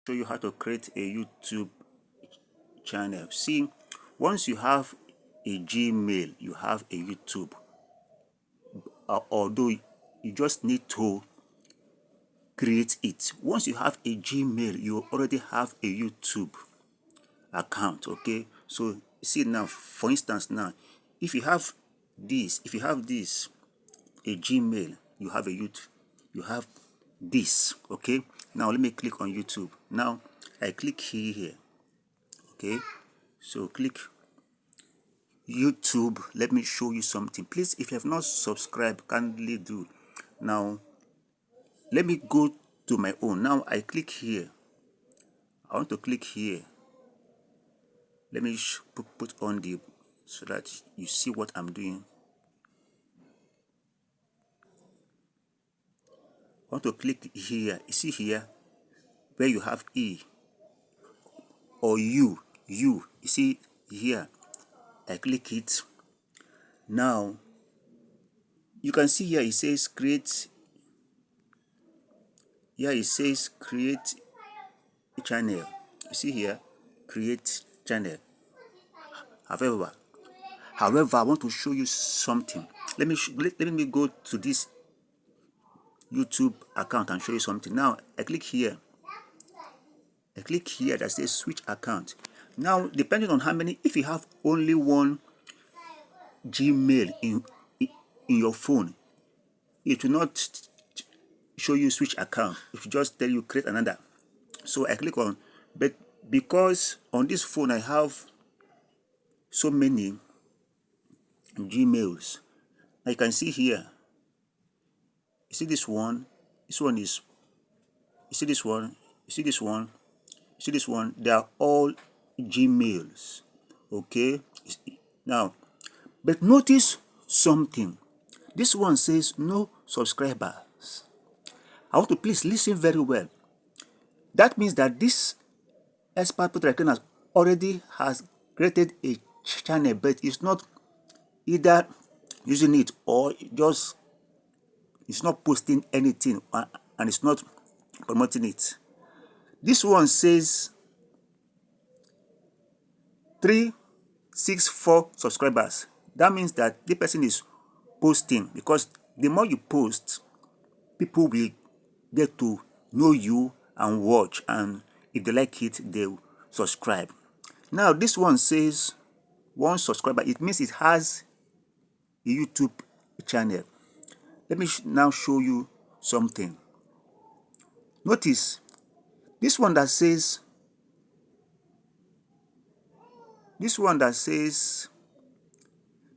show you how to create a YouTube channel. See, once you have a Gmail, you have a YouTube. Although you just need to create it. Once you have a Gmail, you already have a YouTube account. Okay, so see now, for instance, now if you have this, a Gmail, you have a YouTube, you have this. Okay, now let me click on YouTube. Now I click here. Okay, so click YouTube. Let me show you something. Please, if you have not subscribed, kindly do. Now let me go to my own. Now I click here. I want to click here. Let me put on the, so that you see what I'm doing. I want to click here. You see here where you have E or U. You see here. I click it. Now you can see here it says create. Here it says create channel. You see here, create channel. However, I want to show you something. Let me go to this YouTube account and show you something. Now I click here. I click here that says switch account. Now, depending on how many, if you have only one Gmail in your phone, it will not show you switch account. It will just tell you create another. So I click on, but because on this phone I have so many Gmails. Now you can see here. You see this one. This one is. You see this one. You see this one. You see this one. They are all Gmails. Okay. Now, but notice something. This one says no subscribers. I want to please listen very well. That means that this expert Putrakan already has created a channel, but it's not either using it or just it's not posting anything and it's not promoting it. This one says 364 subscribers. That means that the person is posting, because the more you post, people will get to know you and watch, and if they like it, they'll subscribe. Now this one says 1 subscriber. It means it has a YouTube channel. Let me now show you something. Notice this one that says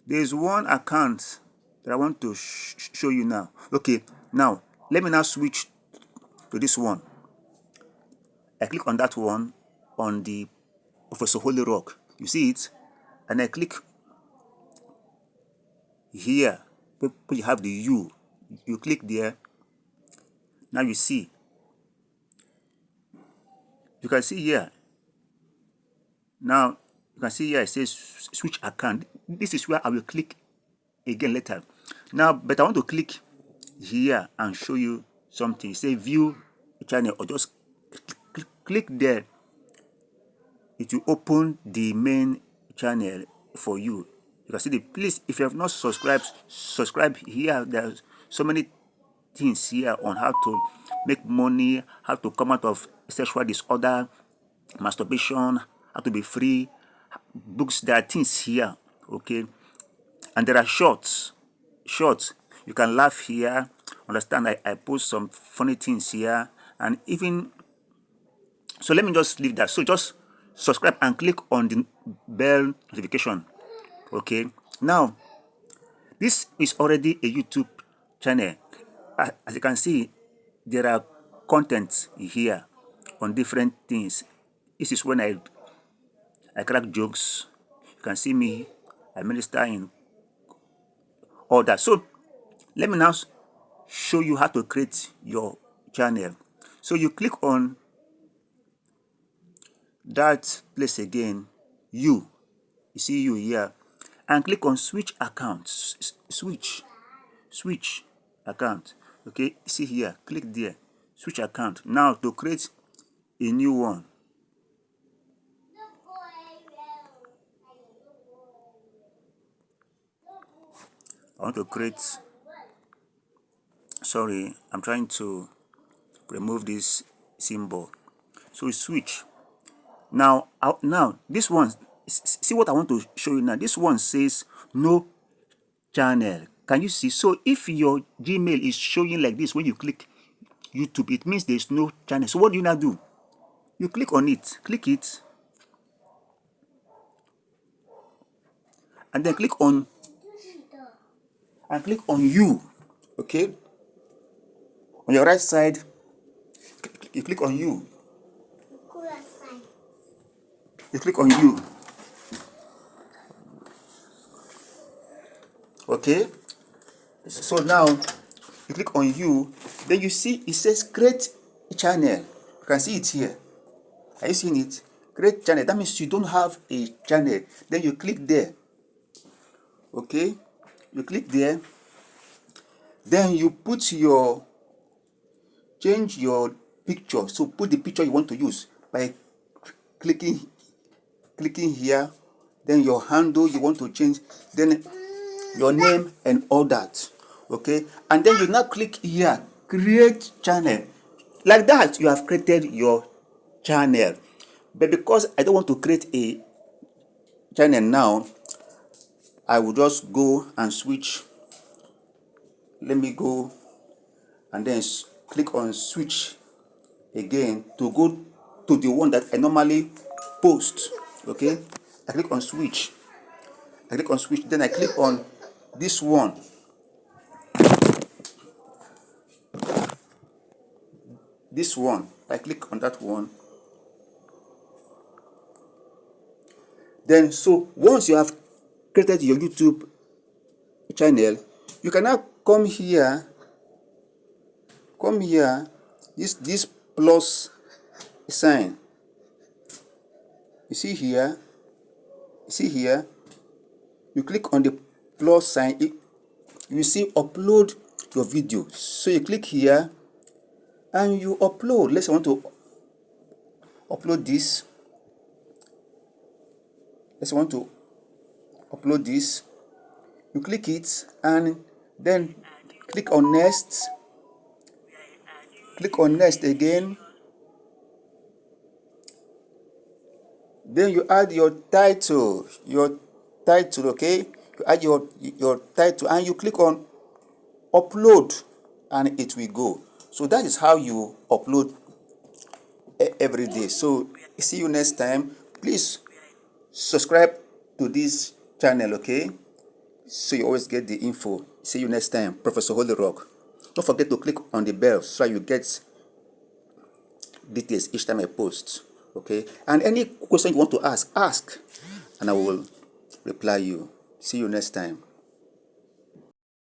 there's one account that I want to show you now. Okay, now let me now switch to this one. I click on that one, on the Professor Holy Rock. You see it? And I click here. You have the U. You click there. Now you see. You can see here. Now you can see here it says switch account. This is where I will click again later. Now, but I want to click here and show you something. Say view channel, or just click there. It will open the main channel for you. You can see the, please, if you have not subscribed, subscribe here. There's so many things here on how to make money, how to come out of sexual disorder, masturbation, how to be free, books. There are things here, okay? And there are shorts. You can laugh here. Understand? I post some funny things here, and even so. Let me just leave that. So just subscribe and click on the bell notification. Okay. Now, this is already a YouTube channel. As you can see, there are contents here on different things. This is when I crack jokes. You can see me. I minister in all that. So let me now show you how to create your channel. So you click on that place again, you see you here, and click on switch account. Switch account. Okay, see here, click there, switch account. Now to create a new one. I want to create, sorry, I'm trying to remove this symbol. So we switch. Now this one, see what I want to show you now. This one says no channel. Can you see? So if your Gmail is showing like this when you click YouTube, it means there's no channel. So what do you now do? You click on it, click it, and then click on you. Okay, on your right side, you click on you. You click on you. Okay, so now you click on you, then you see it says create channel. You can see it here. Are you seeing it? Create channel. That means you don't have a channel. Then you click there. Okay, you click there. Then you put your, change your picture. So put the picture you want to use by clicking here. Then your handle you want to change. Then your name and all that. Okay, and then you now click here, create channel. Like that, you have created your channel. But because I don't want to create a channel now, I will just go and switch. Let me go and then click on switch again to go to the one that I normally post. Okay, I click on switch. Then I click on this one. I click on that one. Then, so once you have created your YouTube channel, you can now come here, this plus sign. You see here, you click on the plus sign, you see upload your video. So you click here and you upload. Let's say I want to upload this. You click it and then click on next. Click on next again. Then you add your title. Okay? You add your title and you click on upload and it will go. So that is how you upload every day. So see you next time. Please subscribe to this channel, okay? So you always get the info. See you next time. Professor Holy Rock. Don't forget to click on the bell so you get details each time I post. Okay? And any question you want to ask, and I will reply you. See you next time.